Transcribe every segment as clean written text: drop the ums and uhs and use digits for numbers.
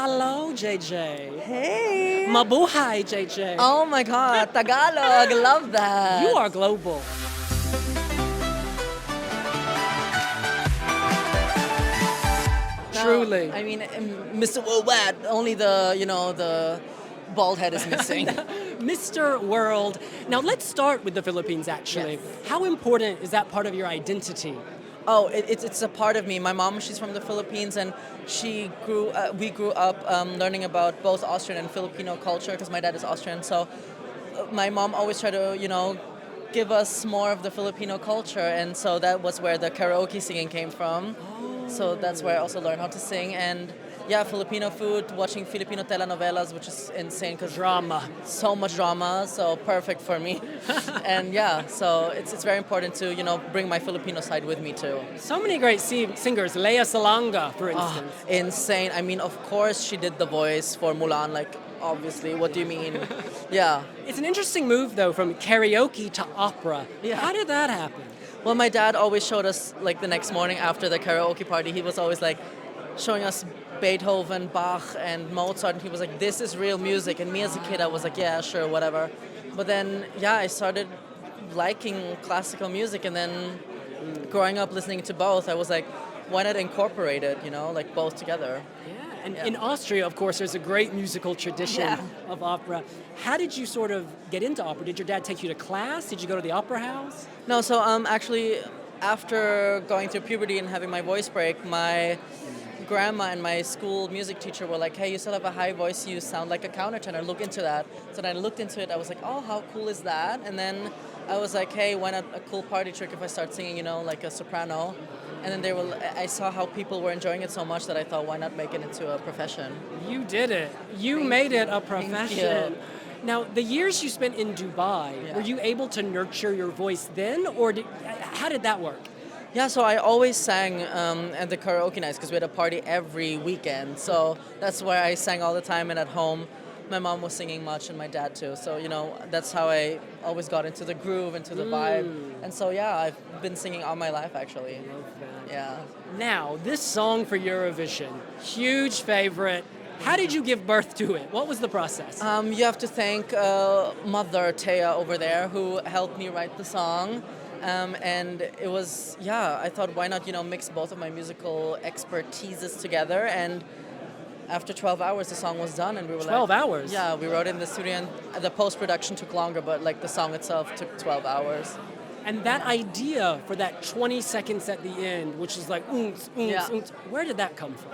Hello, JJ. Hey! Mabuhay, JJ. Oh my God, Tagalog, love that. You are global. No, Truly. I mean, Mr. Worldwide, only the bald head is missing. Mr. World. Now let's start with the Philippines, actually. Yes. How important is that part of your identity? Oh, it's a part of me. My mom, she's from the Philippines, and we grew up learning about both Austrian and Filipino culture because my dad is Austrian. So my mom always tried to, give us more of the Filipino culture, and so that was where the karaoke singing came from. So that's where I also learned how to sing, and yeah, Filipino food, watching Filipino telenovelas, which is insane because Drama. so much drama, so perfect for me. And yeah, so it's very important to bring my Filipino side with me too. So many great singers. Lea Salonga, for Ah, instance. insane. I mean, of course she did the voice for Mulan. Like, obviously, what do you mean? Yeah. It's an interesting move, though, from karaoke to opera. Yeah. How did that happen? Well, my dad always showed us, like, the next morning after the karaoke party, he was always like showing us Beethoven, Bach, and Mozart, and he was like, this is real music. And me as a kid, I was like, yeah, sure, whatever. But then, yeah, I started liking classical music, and then growing up listening to both, I was like, why not incorporate it, like both together? Yeah, and Yeah. in Austria, of course, there's a great musical tradition Yeah. of opera. How did you sort of get into opera? Did your dad take you to class? Did you go to the opera house? No, so actually, after going through puberty and having my voice break, my grandma and my school music teacher were like, hey, you still have a high voice, you sound like a countertenor, look into that. So then I looked into it, I was like, oh, how cool is that? And then I was like, hey, why not a cool party trick if I start singing, like a soprano? And then I saw how people were enjoying it so much that I thought, why not make it into a profession? You did it. You Thank made it you. a Thank profession. you. Now, the years you spent in Dubai, Yeah. were you able to nurture your voice then, or how did that work? Yeah, so I always sang at the karaoke nights because we had a party every weekend. So that's where I sang all the time, and at home, my mom was singing much and my dad too. So, that's how I always got into the groove, into the vibe. And so, yeah, I've been singing all my life actually. Love that. Yeah. Now, this song for Eurovision, huge favorite. How did you give birth to it? What was the process? You have to thank Mother Taya over there who helped me write the song. And it was, I thought, why not, mix both of my musical expertises together. And after 12 hours, the song was done, and we were 12 hours? Yeah, we wrote it in the studio, and the post-production took longer, but like the song itself took 12 hours. And that idea for that 20 seconds at the end, which is like, Yeah. where did that come from?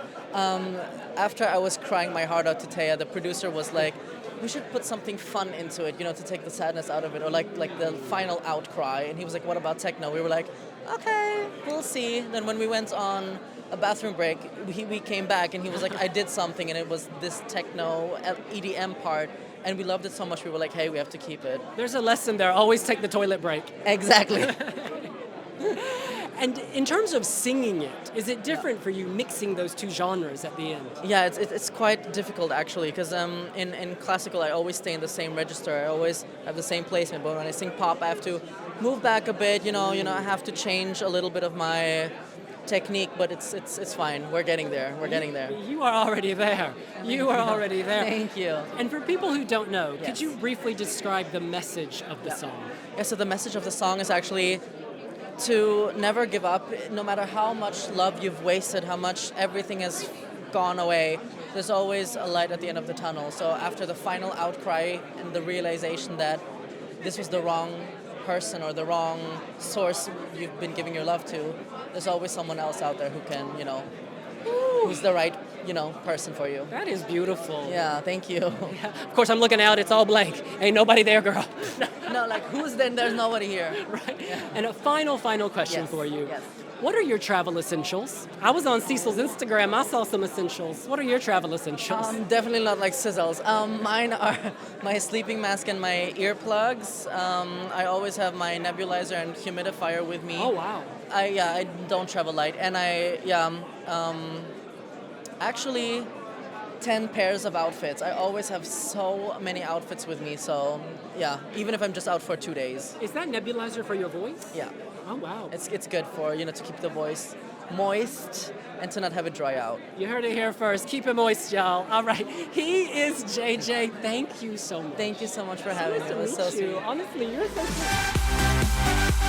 After I was crying my heart out to Taya, the producer was like, we should put something fun into it, to take the sadness out of it, or like the final outcry. And he was like, what about techno? We were like, okay, we'll see. Then when we went on a bathroom break, we came back, and he was like, I did something, and it was this techno EDM part. And we loved it so much, we were like, hey, we have to keep it. There's a lesson there. Always take the toilet break. Exactly. And in terms of singing it, is it different for you mixing those two genres at the end? Yeah, it's quite difficult actually, because in classical I always stay in the same register. I always have the same placement. But when I sing pop, I have to move back a bit. I have to change a little bit of my technique. But it's fine. We're getting there. We're getting there. You are already there. You are already there. Thank you. And for people who don't know, could Yes. you briefly describe the message of the song? Yeah. So the message of the song is actually to never give up, no matter how much love you've wasted, how much everything has gone away. There's always a light at the end of the tunnel. So after the final outcry and the realization that this was the wrong person or the wrong source you've been giving your love to, there's always someone else out there who can, who's the right, person for you. That is beautiful. Yeah, thank you. Of course, I'm looking out. It's all blank. Ain't nobody there, girl. No, like, who's then? There's nobody here. Right. And a final question Yes, for you. yes. What are your travel essentials? I was on Cecil's Instagram. I saw some essentials. What are your travel essentials? Definitely not like sizzles. Mine are my sleeping mask and my earplugs. I always have my nebulizer and humidifier with me. Oh, wow. I don't travel light, and actually 10 pairs of outfits. I always have so many outfits with me, so yeah, even if I'm just out for 2 days. Is that nebulizer for your voice? Yeah. Oh, wow. It's good for, to keep the voice moist and to not have it dry out. You heard it here first. Keep it moist, y'all. All right. He is JJ. Thank you so much. Thank you so much for having me. Nice It was to so meet you. sweet. Honestly, you're so sweet.